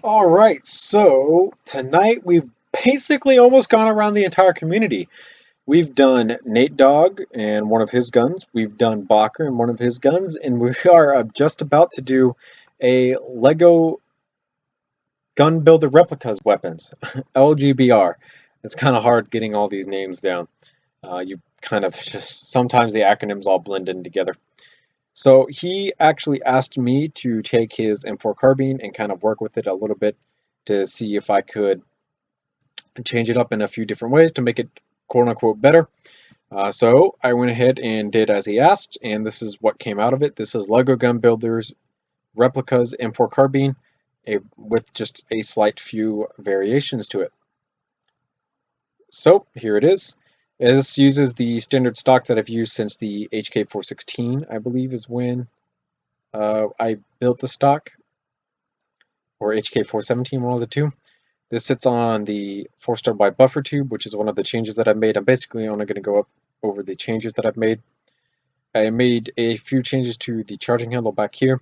All right, so tonight we've basically almost gone around the entire community. We've done Nate Dogg and one of his guns. We've done Bacher and one of his guns, and we are just about to do a Lego Gun Builder Replicas weapons, LGBR. It's kind of hard getting all these names down. You kind of just sometimes the acronyms all blend in together. So he actually asked me to take his M4 carbine and kind of work with it a little bit to see if I could change it up in a few different ways to make it quote unquote better. So I went ahead and did as he asked, and this is what came out of it. This is Lego Gun Builder's Replicas M4 carbine with just a slight few variations to it. So here it is. This uses the standard stock that I've used since the HK416, I believe is when I built the stock, or HK417, one of the two. This sits on the 4-star wide buffer tube, which is one of the changes that I've made. I'm basically only going to go up over the changes that I've made. I made a few changes to the charging handle back here,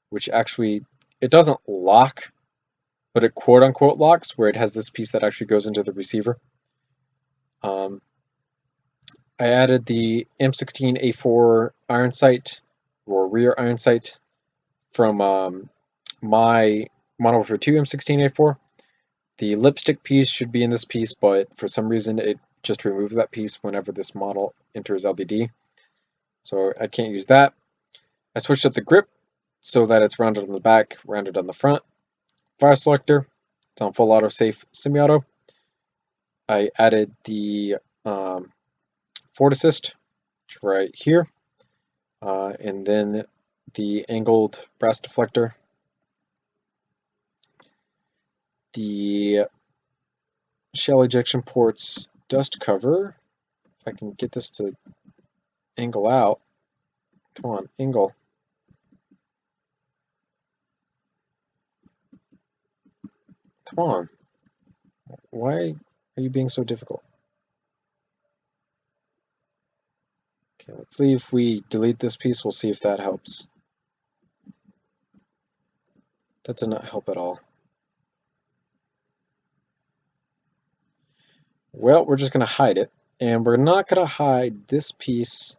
which actually, it doesn't lock, but it quote unquote locks, where it has this piece that actually goes into the receiver. I added the M16A4 iron sight, or rear iron sight, from my Modern Warfare 2 M16A4. The lipstick piece should be in this piece, but for some reason it just removes that piece whenever this model enters LDD. So I can't use that. I switched up the grip so that it's rounded on the back, rounded on the front. Fire selector, it's on full auto safe semi-auto. I added the forward assist right here, and then the angled brass deflector, the shell ejection ports dust cover. If I can get this to angle out, come on, angle. Come on. Why are you being so difficult? Okay, let's see if we delete this piece. We'll see if that helps. That did not help at all. Well, we're just going to hide it. And we're not going to hide this piece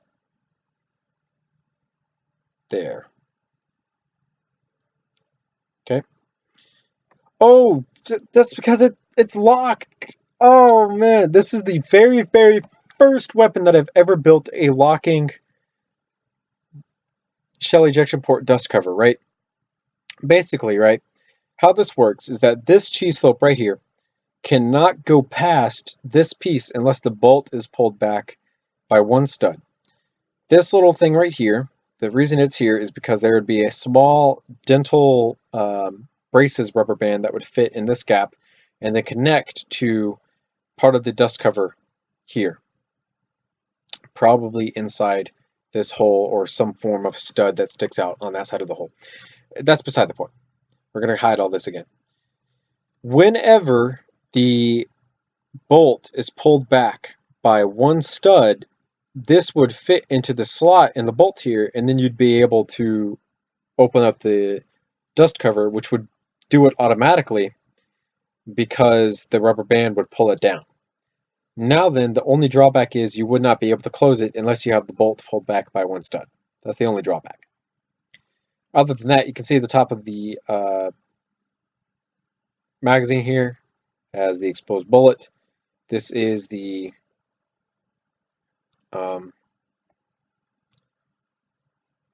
there. Okay. Oh, that's because it's locked. Oh, man. This is the very, very first weapon that I've ever built a locking shell ejection port dust cover, right? Basically, right? How this works is that this cheese slope right here cannot go past this piece unless the bolt is pulled back by one stud. This little thing right here, the reason it's here is because there would be a small dental braces rubber band that would fit in this gap and then connect to part of the dust cover here, probably inside this hole or some form of stud that sticks out on that side of the hole. That's beside the point. We're going to hide all this again. Whenever the bolt is pulled back by one stud, this would fit into the slot in the bolt here, and then you'd be able to open up the dust cover, which would do it automatically because the rubber band would pull it down. Now then, the only drawback is you would not be able to close it unless you have the bolt pulled back by one stud. That's the only drawback. Other than that, you can see the top of the magazine here has the exposed bullet. This is the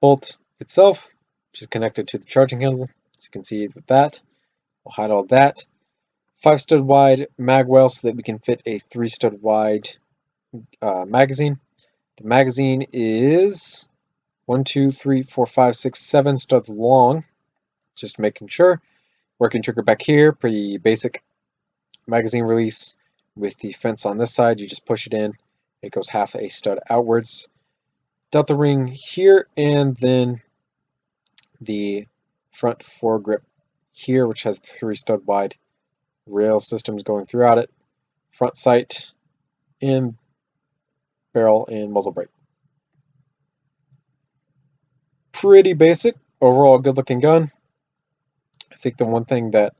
bolt itself, which is connected to the charging handle. As you can see that. We'll hide all that. 5 stud wide mag well so that we can fit a 3 stud wide magazine. The magazine is 1, 2, 3, 4, 5, 6, 7 studs long. Just making sure. Working trigger back here, pretty basic magazine release with the fence on this side. You just push it in. It goes half a stud outwards. Delta ring here, and then the front foregrip here, which has 3 stud wide rail systems going throughout it. Front sight, and barrel and muzzle brake. Pretty basic. Overall, good looking gun. I think the one thing that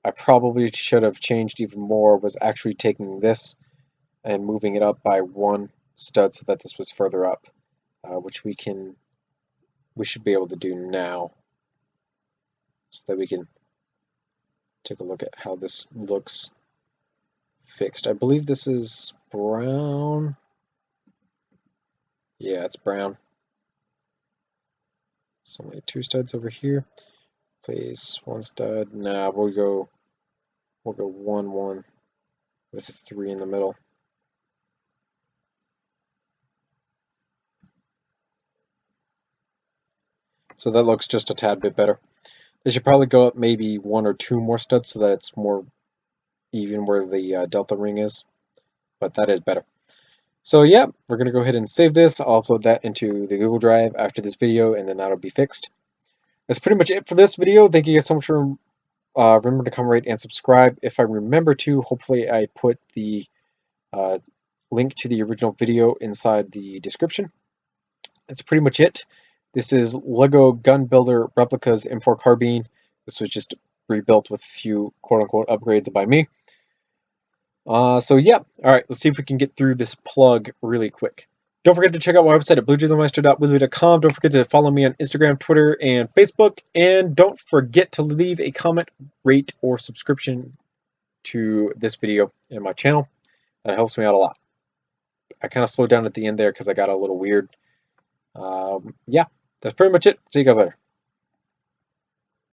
I probably should have changed even more was actually taking this and moving it up by 1 stud so that this was further up, which we should be able to do now, so that we can take a look at how this looks fixed. I believe this is brown. Yeah, it's brown. So only 2 studs over here. Place 1 stud. Nah, we'll go 1 1 with a 3 in the middle. So that looks just a tad bit better. They should probably go up maybe 1 or 2 more studs so that it's more even where the delta ring is, but that is better. So yeah, we're going to go ahead and save this. I'll upload that into the Google Drive after this video, and then that'll be fixed. That's pretty much it for this video. Thank you guys so much for remember to comment, rate, and subscribe. If I remember to, hopefully I put the link to the original video inside the description. That's pretty much it. This is Lego Gun Builder Replicas M4 Carbine. This was just rebuilt with a few quote-unquote upgrades by me. So yeah, alright, let's see if we can get through this plug really quick. Don't forget to check out my website at bluejaylemaster.wizard.com. Don't forget to follow me on Instagram, Twitter, and Facebook. And don't forget to leave a comment, rate, or subscription to this video and my channel. That helps me out a lot. I kind of slowed down at the end there because I got a little weird. Yeah, that's pretty much it. See you guys later.